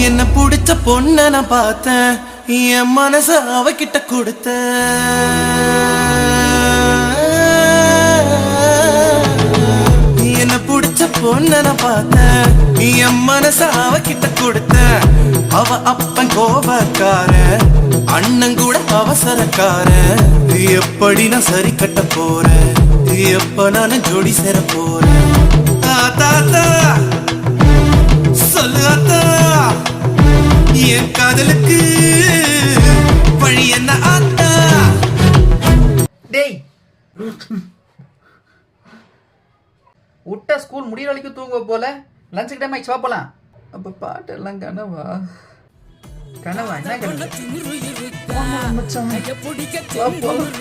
என்ன பிடிச்ச பொண்ண நான் பார்த்தேன், என் மனச அவகிட்ட கொடுத்த. என்ன பிடிச்ச பொண்ண நான் பார்த்தேன், என் மனச அவகிட்ட கொடுத்த. அவ அப்பன் கோபக்கார, அண்ணன் கூட அவசரக்கார. எப்படி நான் சரி கட்ட போறேன், எப்ப நானும் ஜோடி சேர போறேன். தாத்தா சொல்லு அத்தா, என் காதலுக்கு வழி என்ன ஆத்தா? டேய் விட்டா ஸ்கூல் முடிகிற வரைக்கும் தூங்க போல. லஞ்சுக்கு டைம் ஆயிடுச்சு, வா போலாம். அப்ப பாட்டெல்லாம் கனவா? கனவா? என்ன கனவு? மச்சான் வா போலாம்.